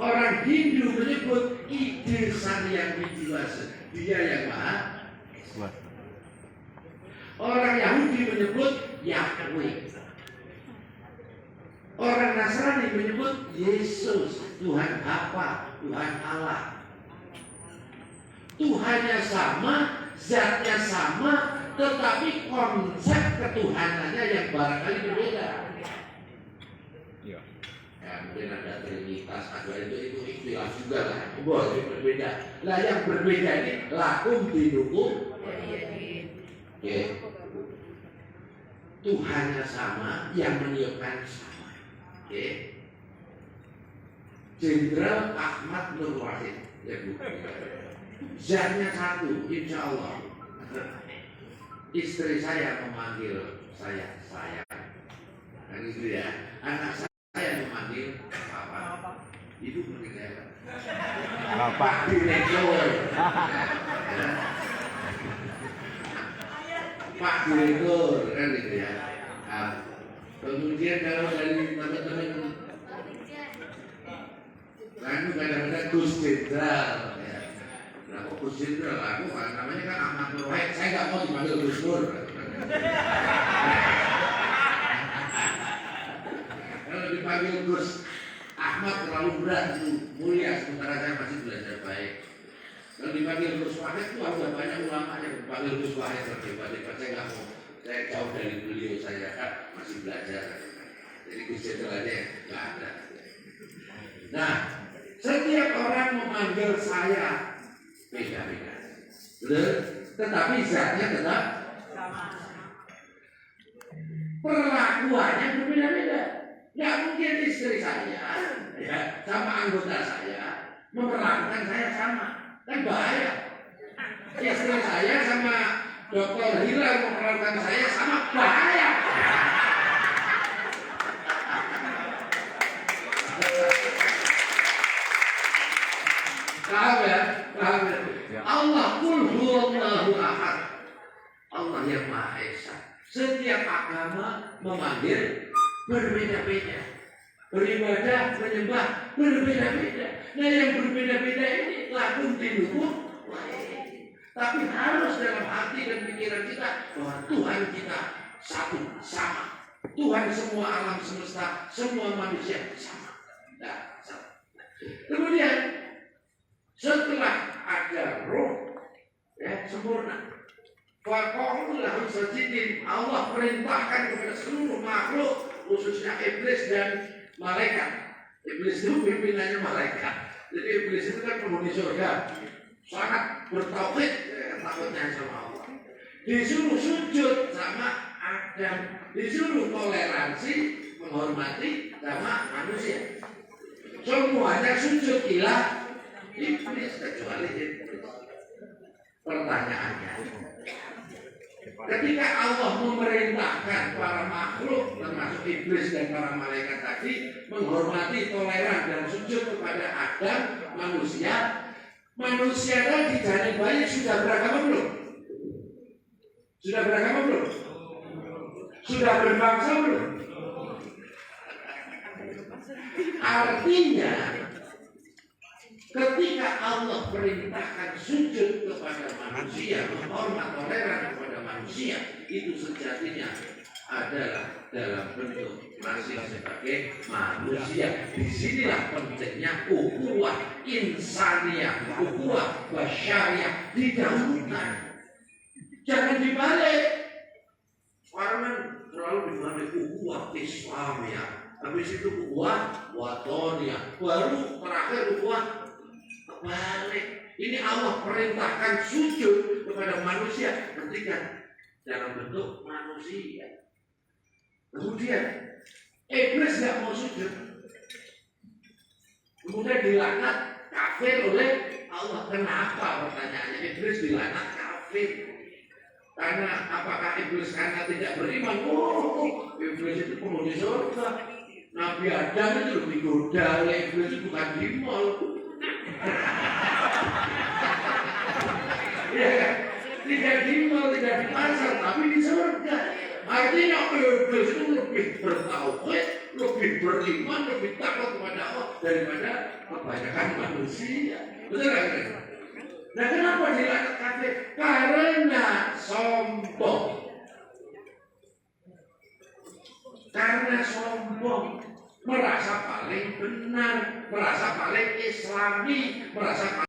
Orang Hindu menyebut ide Sang-Hyang Widiwasa, dia yang maha esa. Orang Yahudi menyebut Yahweh. Orang Nasrani menyebut Yesus, Tuhan Bapa, Tuhan Allah. Tuhannya sama, zatnya sama, tetapi konsep ketuhanannya yang barangkali berbeda. Ya, mungkin ada trinitas, ada itu ikhtilaf juga lah, boleh berbeda. Lah yang berbeda ini lakum dinukum. Oke. Tuhannya sama, yang meniupkan sama. Oke. Jenderal Ahmad Nur Wahid, ya Bu. Zatnya satu, insya Allah. Istri saya memanggil saya sayang, kan gitu ya. Anak saya memanggil papa. Ibu memanggil saya Bapak Direktur. Pak Direktur, kan gitu ya. Nah, kemudian kalau dari teman-teman, kan kadang-kadang Gus Jenderal. Nah, Gus Jenderal, aku namanya kan Ahmad Nur Wahid, saya nggak mau dipanggil Gus Nur. Kalau dipanggil Gus Ahmad terlalu berat, mulia, sementara saya masih belajar baik. Kalau dipanggil Gus Wahid itu ada banyak ulama yang dipanggil Gus Wahid terdebat-debat, saya nggak mau, saya jauh dari beliau, saya kan masih belajar. Jadi Gus Jenderal aja nggak ada. Nah, setiap orang memanggil saya beda-beda, betul? Tetapi zatnya tetap sama. Perlakuannya berbeda-beda. Nggak mungkin istri saya, ya, sama anggota saya memperlakukan saya sama, kan bahaya. Istri saya sama Dr. Hilal memperlakukan saya sama, bahaya. Paham ya? Paham ya? Allah qul huwallahu ahad. Allah yang Maha Esa. Setiap agama memanggil berbeda-beda. Beribadah, menyembah berbeda-beda. Nah, yang berbeda-beda ini lakum dinukum. Tapi harus dalam hati dan pikiran kita bahwa Tuhan kita satu, sama. Tuhan semua alam semesta, semua manusia sama. Nah, sama. Kemudian setelah ada roh, ya, sempurna. Faqaulul sajidin, Allah perintahkan kepada seluruh makhluk, khususnya iblis dan malaikat. Iblis itu pimpinannya malaikat. Jadi iblis itu kan penghuni surga, sangat bertauhid, ya, takutnya sama Allah. Disuruh sujud sama Adam, disuruh toleransi, menghormati sama manusia. Semuanya sujud ilah iblis kecuali iblis. Pertanyaannya, ketika Allah memerintahkan para makhluk termasuk iblis dan para malaikat tadi menghormati, toleran dan sujud kepada Adam, manusia tadi janin bayi sudah beragama belum? Sudah beragama belum? Sudah berbangsa belum? Artinya ketika Allah perintahkan sujud kepada manusia, menghormat, toleran kepada manusia, itu sejatinya adalah dalam bentuk masih sebagai manusia. Disinilah pentingnya ukhuwah insaniyah, ukhuwah basyariyah didahulukan. Jangan dibalik. Sekarang selalu dibalik ukhuwah Islamiyah. Habis itu ukhuwah watoniyah. Baru terakhir ukhuwah balik. Ini Allah perintahkan sujud kepada manusia ketika dalam bentuk manusia. Kemudian iblis nggak mau sujud, kemudian dilaknat kafir oleh Allah. Kenapa? Pertanyaannya, iblis dilaknat kafir karena apakah iblis karena tidak beriman? Oh, iblis itu penghuni surga. Nabi Adam itu lebih goda oleh iblis, itu bukan di mall. Ya kan? Tidak di mall, tidak di pasar, tapi di surga. Artinya iblis itu lebih bertauhid lebih beriman, lebih takut kepada Allah daripada kebanyakan manusia. Betul kan? Nah, kenapa dilaknat kafir? Karena sombong. Karena sombong, merasa paling benar, merasa paling islami, merasa paling